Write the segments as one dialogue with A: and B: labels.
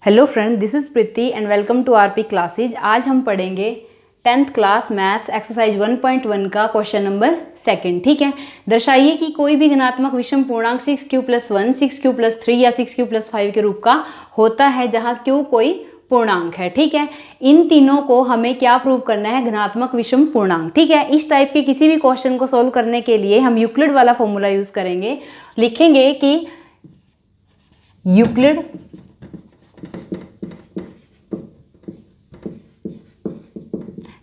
A: Hello friend, this is Preeti and welcome to RP classes. आज हम पढ़ेंगे 10th क्लास मैथ्स एक्सरसाइज 1.1 का question number 2। ठीक है, दर्शाइए कि कोई भी धनात्मक विषम पूर्णांक 6q+1, 6q+3 या 6q+5 के रूप का होता है जहां q कोई पूर्णांक है। ठीक है, इन तीनों को हमें क्या प्रूव करना है? धनात्मक विषम पूर्णांक। ठीक है, इस टाइप के किसी भी क्वेश्चन को सोल्व करने के लिए हम यूक्लिड वाला फॉर्मूला यूज करेंगे। लिखेंगे कि यूक्लिड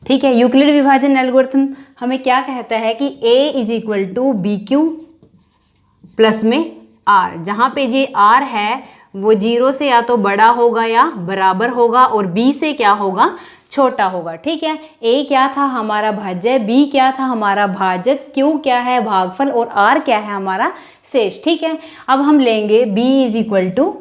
A: ठीक है, यूक्लिड विभाजन एल्गोरिथम हमें क्या कहता है कि a is equal to b q plus में r, जहाँ पे ये r है वो 0 से या तो बड़ा होगा या बराबर होगा और b से क्या होगा? छोटा होगा। ठीक है, a क्या था? हमारा भाज्य। b क्या था? हमारा भाजक। q क्या है? भागफल। और r क्या है? हमारा शेष। ठीक है, अब हम लेंगे b इज इक्वल टू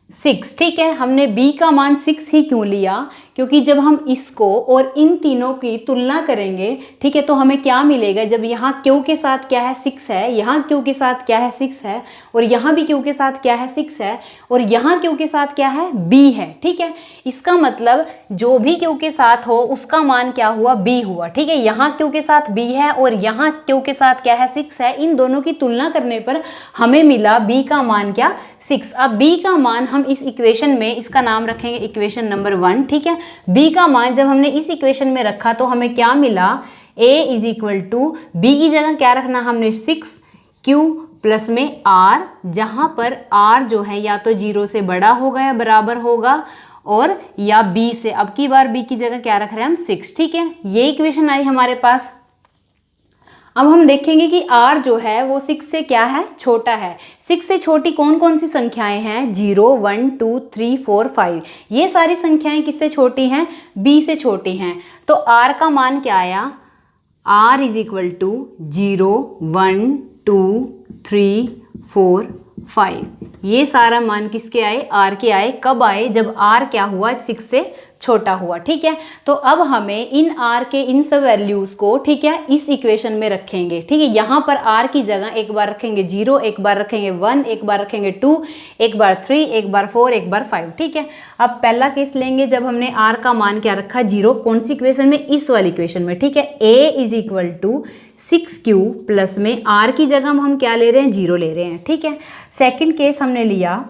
A: 6। ठीक है, हमने b का मान 6 ही क्यों लिया? क्योंकि जब हम इसको और इन तीनों की तुलना करेंगे, ठीक है, तो हमें क्या मिलेगा? जब यहाँ q के साथ क्या है? 6 है, यहाँ q के साथ क्या है? 6 है, और यहाँ भी q के साथ क्या है? 6 है, और यहाँ q के साथ क्या है? b है। ठीक है, इसका मतलब जो भी q के साथ हो उसका मान क्या हुआ? b हुआ। ठीक है, यहाँ q के साथ b है और यहाँ q के साथ क्या है? 6 है। इन दोनों की तुलना करने पर हमें मिला b का मान क्या? 6। अब b का मान हम इस इक्वेशन में, इसका नाम रखेंगे इक्वेशन नंबर 1। ठीक है, b का मान जब हमने इस इक्वेशन में रखा तो हमें क्या मिला? a is equal to b की जगह क्या रखना हमने? 6q प्लस में r, जहां पर r जो है या तो 0 से बड़ा होगा या बराबर होगा, और या b से। अब की बार b की जगह क्या रख रहे हैं हम? 6। ठीक है, ये इक्वेशन आई हमारे पास। अब हम देखेंगे कि r जो है वो 6 से क्या है? छोटा है। 6 से छोटी कौन कौन सी संख्याएं हैं? 0, 1, 2, 3, 4, 5। ये सारी संख्याएं किससे छोटी हैं? b से छोटी हैं। तो r का मान क्या आया? r is equal to 0, 1, 2, 3, 4, 5। ये सारा मान किसके आए? r के आए। कब आए? जब r क्या हुआ? 6 से छोटा हुआ। ठीक है, तो अब हमें इन r के इन सब वैल्यूज को, ठीक है, इस इक्वेशन में रखेंगे। ठीक है, यहाँ पर r की जगह एक बार रखेंगे 0, एक बार रखेंगे 1, एक बार रखेंगे 2, एक बार 3, एक बार 4, एक बार 5। ठीक है, अब पहला केस लेंगे जब हमने r का मान क्या रखा? 0। कौन सी इक्वेशन में? इस वाली इक्वेशन में। ठीक है, a is equal to 6q plus में r की जगह हम क्या ले रहे हैं? 0 ले रहे हैं। ठीक है, सेकेंड केस हमने लिया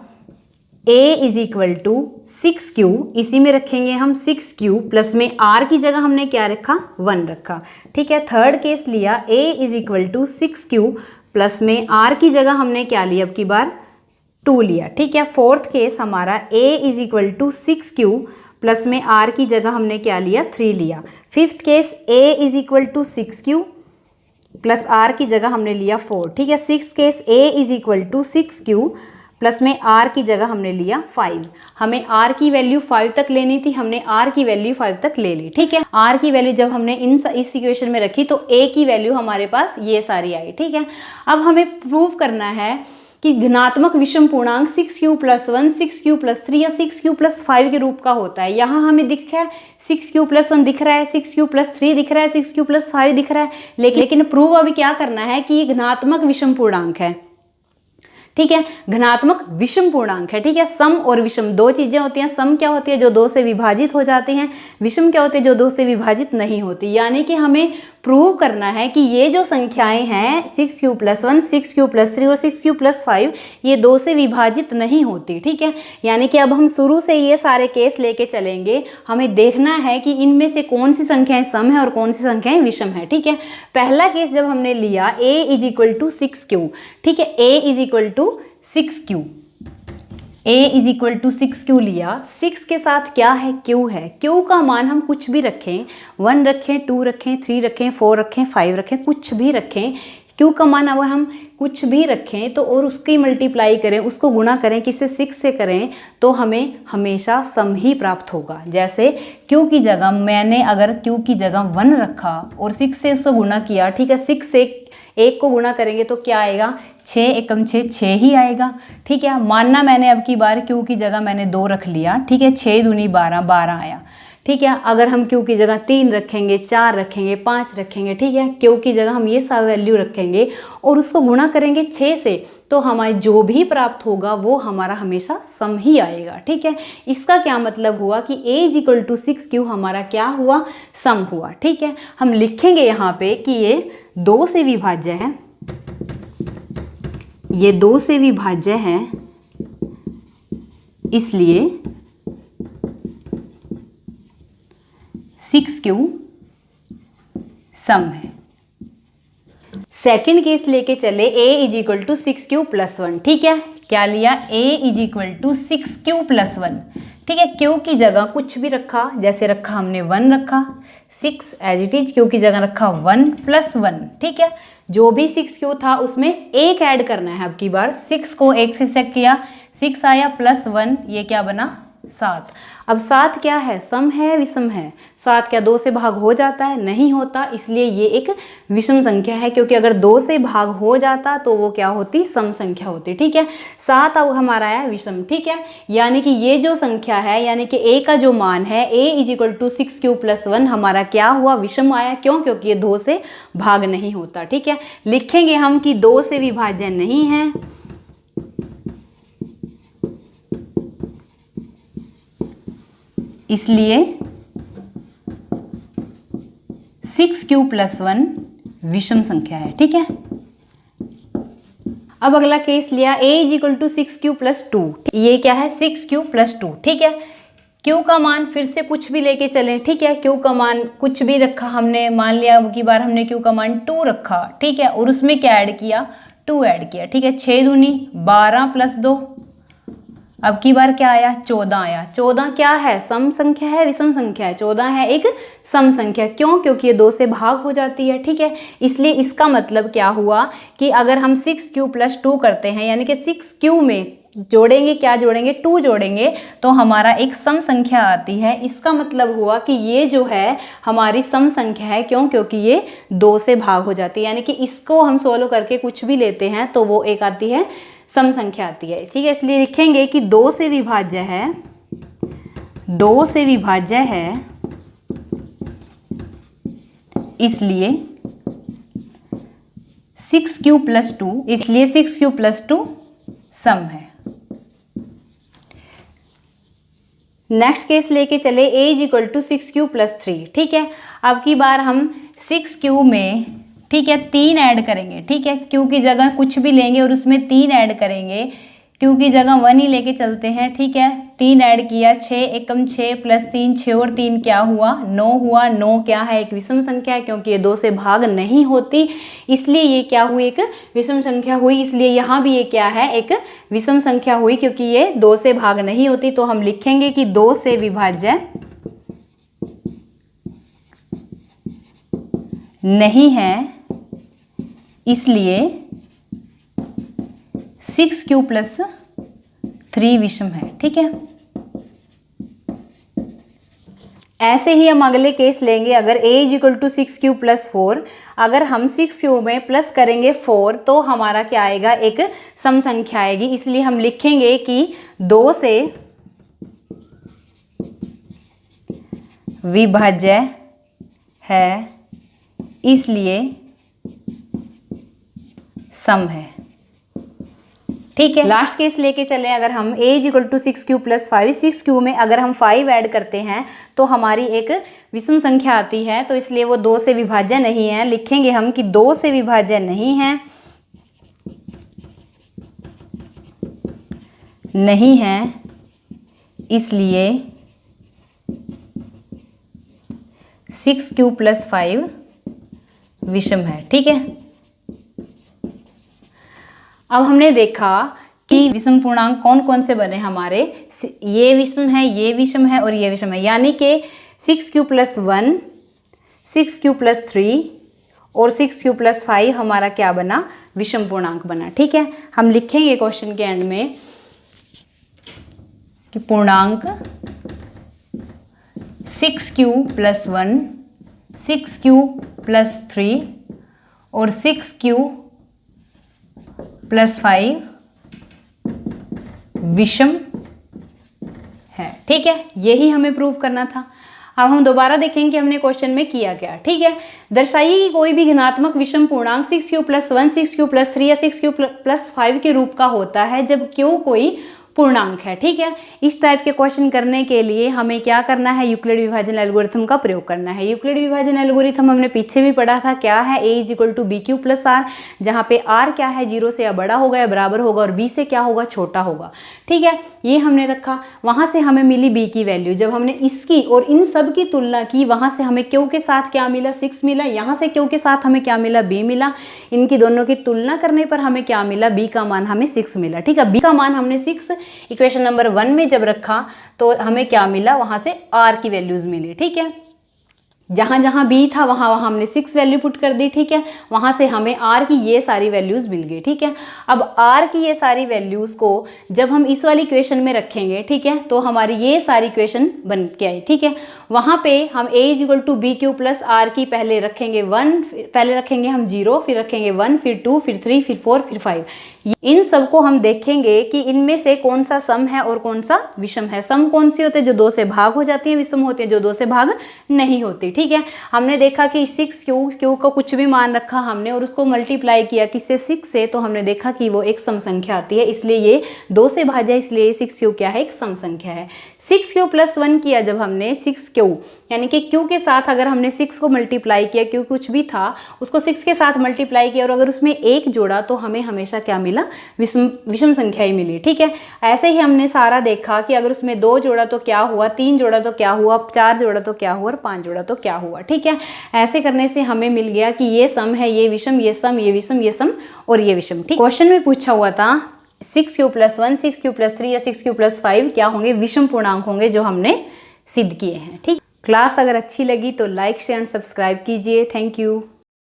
A: a is equal to 6q, इसी में रखेंगे हम 6q प्लस में r की जगह हमने क्या रखा? 1 रखा। ठीक है, थर्ड केस लिया a is equal to 6q plus में r की जगह हमने क्या लिया? अब की बार 2 लिया। ठीक है, फोर्थ केस हमारा a is equal to 6q plus में r की जगह हमने क्या लिया? 3 लिया। Fifth case a is equal to 6q plus r की जगह हमने लिया 4। ठीक है, six case a is equal to 6q plus में r की जगह हमने लिया 5। हमें r की वैल्यू 5 तक लेनी थी, हमने r की वैल्यू 5 तक ले ली। ठीक है, r की वैल्यू जब हमने इस इक्वेशन में रखी तो a की वैल्यू हमारे पास ये सारी आई। ठीक है, अब हमें प्रूव करना है कि धनात्मक विषम पूर्णांक 6q+1, 6q+3 या 6q+5 के रूप का होता है। यहाँ हमें दिख रहा है 6q+1 दिख रहा है, 6q+3 दिख रहा है, 6q+5 दिख रहा है, लेकिन प्रूव अभी क्या करना है कि ये धनात्मक विषम पूर्णांक है। ठीक है, धनात्मक विषम पूर्णांक है। ठीक है, सम और विषम दो चीजें होती हैं। सम क्या होती है? जो 2 से विभाजित हो जाती हैं। विषम क्या होती है? जो 2 से विभाजित नहीं होती। यानी कि हमें प्रूव करना है कि ये जो संख्याएं हैं 6q+1, 6q+3 और 6q+5 ये 2 से विभाजित नहीं होती। ठीक है, यानी कि अब हम शुरू से ये सारे केस लेके चलेंगे। हमें देखना है कि इनमें से कौन सी संख्याएं सम है और कौन सी संख्याएं विषम है। ठीक है, पहला केस जब हमने लिया a is equal to 6q। ठीक है, a is equal to 6q, a is equal to 6q लिया। 6 के साथ क्या है? q है। q का मान हम कुछ भी रखें, 1 रखें, 2 रखें, 3 रखें, 4 रखें, 5 रखें, कुछ भी रखें। q का मान अगर हम कुछ भी रखें तो और उसकी मल्टीप्लाई करें, उसको गुणा करें, किससे? 6 से करें, तो हमें हमेशा सम ही प्राप्त होगा। जैसे q की जगह मैंने अगर q की जगह 1 रखा और 6 से उसको गुणा किया। ठीक है, 6 से 1 को गुणा करेंगे तो क्या आएगा? 6 एकम 6, 6 ही आएगा। ठीक है, मानना मैंने अब की बार q की जगह मैंने 2 रख लिया। ठीक है, 6 दूनी 12, 12 आया। ठीक है। अगर हम क्यू की जगह 3 रखेंगे, 4 रखेंगे, 5 रखेंगे, ठीक है, क्यू की जगह हम ये सब वैल्यू रखेंगे और उसको गुणा करेंगे 6 से, तो हमारे जो भी प्राप्त होगा वो हमारा हमेशा सम ही आएगा, ठीक है। इसका क्या मतलब हुआ कि a = 6q हमारा क्या हुआ, सम हुआ, ठीक है। हम लिखेंगे यहाँ पे कि ये 2 से विभाज्य है, ये 2 से विभाज्य है, इसलिए 6q सम है। सेकंड केस लेके चले a = 6q + 1, ठीक है। क्या लिया, a = 6q + 1, ठीक है। q की जगह कुछ भी रखा, जैसे रखा हमने 1 रखा, 6 एज इट इज, q की जगह रखा 1 + 1, ठीक है। जो भी 6q था उसमें 1 ऐड करना है। अब की बार 6 को 1 से सेक किया, 6 आया +1, ये क्या बना, 7। अब 7 क्या है, सम है विषम है। 7 क्या 2 से भाग हो जाता है, नहीं होता, इसलिए ये एक विषम संख्या है, क्योंकि अगर 2 से भाग हो जाता तो वो क्या होती, सम संख्या होती, ठीक है। 7 अब हमारा है विषम, ठीक है। यानी कि ये जो संख्या है, यानी कि a का जो मान है a = 6q + 1 हमारा क्या हुआ, विषम आया। क्यों, क्योंकि ये 2 से भाग नहीं होता, ठीक है। लिखेंगे हम कि 2 से विभाज्य नहीं है, इसलिए 6q + 1 विषम संख्या है, ठीक है। अब अगला केस लिया a = 6q + 2, ये क्या है, 6q + 2, ठीक है। q का मान फिर से कुछ भी लेके चलें, ठीक है। q का मान कुछ भी रखा हमने, मान लिया अब की बार हमने q का मान 2 रखा, ठीक है, और उसमें क्या ऐड किया, 2 ऐड किया, ठीक है। 6 दूनी 12 + 2, अब की बार क्या आया, 14 आया। 14 क्या है, सम संख्या है, विषम संख्या है, 14 है एक सम संख्या। क्यों, क्योंकि ये 2 से भाग हो जाती है, ठीक है। इसलिए इसका मतलब क्या हुआ कि अगर हम 6q + 2 करते हैं, यानी कि 6q में जोड़ेंगे, क्या जोड़ेंगे, 2 जोड़ेंगे, तो हमारा एक सम संख्या आती है। इसका मतलब हुआ कि ये जो है हमारी सम संख्या है। क्यों, क्योंकि ये 2 से भाग हो जाती है, यानी कि इसको हम सोल्व करके कुछ भी लेते हैं तो वो एक आती है, सम संख्या आती है, ठीक है। इसलिए लिखेंगे कि 2 से विभाज्य है, 2 से विभाज्य है, इसलिए 6q + 2, इसलिए 6q + 2 सम है। नेक्स्ट केस लेके चले a = 6q + 3, ठीक है। अब की बार हम 6q में, ठीक है, 3 ऐड करेंगे, ठीक है। q की जगह कुछ भी लेंगे और उसमें 3 ऐड करेंगे, q की जगह 1 ही लेके चलते हैं, ठीक है। 3 ऐड किया, 6 एकम 6 + 3, 6 और 3 क्या हुआ, 9 हुआ। 9 क्या है, एक विषम संख्या है, क्योंकि ये 2 से भाग नहीं होती, इसलिए ये क्या हुई, एक विषम संख्या हुई। इसलिए यहाँ भी ये क्या है, एक विषम संख्या हुई, क्योंकि ये 2 से भाग नहीं होती। तो हम लिखेंगे कि 2 से विभाज्य नहीं है, इसलिए 6q + 3 विषम है, ठीक है। ऐसे ही हम अगले केस लेंगे। अगर a = 6q + 4, अगर हम 6q में प्लस करेंगे 4 तो हमारा क्या आएगा, एक सम संख्या आएगी। इसलिए हम लिखेंगे कि 2 से विभाज्य है, इसलिए सम है, ठीक है। लास्ट केस लेके चले। अगर हम a = 6q + 5, 6q में अगर हम 5 ऐड करते हैं तो हमारी एक विषम संख्या आती है, तो इसलिए वो 2 से विभाज्य नहीं है। लिखेंगे हम कि 2 से विभाज्य नहीं है, नहीं है, इसलिए 6q + 5 विषम है, ठीक है। अब हमने देखा कि विषम पूर्णांक कौन कौन से बने हमारे, ये विषम है, ये विषम है और ये विषम है। यानी कि 6q + 1, 6q + 3 और 6q + 5 हमारा क्या बना, विषम पूर्णांक बना, ठीक है। हम लिखेंगे क्वेश्चन के एंड में कि पूर्णांक 6q + 1, 6q + 3 और 6q + 5 विषम है, ठीक है। यही हमें प्रूव करना था। अब हम दोबारा देखेंगे कि हमने क्वेश्चन में किया क्या। ठीक है, दर्शाइए कि कोई भी घनात्मक विषम पूर्णांक 6q + 1 6q + 3 या 6q + 5 के रूप का होता है जब q कोई पूर्णांक है। ठीक है, इस टाइप के क्वेश्चन करने के लिए हमें क्या करना है, यूक्लिड विभाजन एल्गोरिथम का प्रयोग करना है। यूक्लिड विभाजन एल्गोरिथम हमने पीछे भी पढ़ा था, क्या है, a = bq + r, जहाँ पे r क्या है, 0 से या बड़ा होगा या बराबर होगा और b से क्या होगा, छोटा होगा। ठीक है, ये हमने रखा, वहाँ से हमें मिली b की वैल्यू। जब हमने इसकी और इन सब की तुलना की, वहाँ से हमें q के साथ क्या मिला, 6 मिला, यहाँ से q के साथ हमें क्या मिला, b मिला। इनकी दोनों की तुलना करने पर हमें क्या मिला, b का मान हमें 6 मिला। ठीक है, b का मान हमने 6 इक्वेशन नंबर 1 में जब रखा तो हमें क्या मिला, वहां से r की वैल्यूज मिली। ठीक है, जहां जहां b था वहां वहां हमने 6 वैल्यू पुट कर दी। ठीक है, वहां से हमें r की ये सारी वैल्यूज मिल गई। ठीक है, अब r की ये सारी वैल्यूज को जब हम इस वाली इक्वेशन में रखेंगे, ठीक है, तो हमारी ये सारी इक्वेशन बन के आई। ठीक है, वहां पे हम a = bq + r की पहले रखेंगे 1, पहले रखेंगे हम 0, फिर रखेंगे 1, फिर 2, फिर 3, फिर 4, फिर 5। इन सबको हम देखेंगे कि इनमें से कौन सा सम है और कौन सा विषम है। सम कौन सी होते हैं, जो 2 से भाग हो जाती है, विषम होते हैं जो 2 से भाग नहीं होती। ठीक है, हमने देखा कि 6q का कुछ भी मान रखा हमने और उसको मल्टीप्लाई किया किससे, 6 से, तो हमने देखा कि वो एक सम संख्या आती है, इसलिए ये 2 से भाज्य, इसलिए 6q क्या है, एक सम संख्या है। 6q + 1 किया जब हमने, 6q यानी कि q के साथ अगर हमने 6 को मल्टीप्लाई किया, q कुछ भी था उसको 6 के साथ मल्टीप्लाई किया और अगर उसमें 1 जोड़ा तो हमें हमेशा क्या मिला, विषम संख्या ही मिली। ठीक है, ऐसे ही हमने सारा देखा कि अगर उसमें 2 जोड़ा तो क्या हुआ, 3 जोड़ा तो क्या हुआ, 4 जोड़ा तो क्या हुआ और 5 जोड़ा तो क्या हुआ। ठीक है, ऐसे करने से हमें मिल गया कि ये सम है, ये विषम, ये सम, ये विषम, ये सम और ये विषम। ठीक, क्वेश्चन में पूछा हुआ था 6q + 1 6q + 3 या 6q + 5 क्या होंगे, विषम पूर्णांक होंगे, जो हमने सिद्ध किए हैं। ठीक, क्लास अगर अच्छी लगी तो लाइक शेयर एंड सब्सक्राइब कीजिए। Thank you.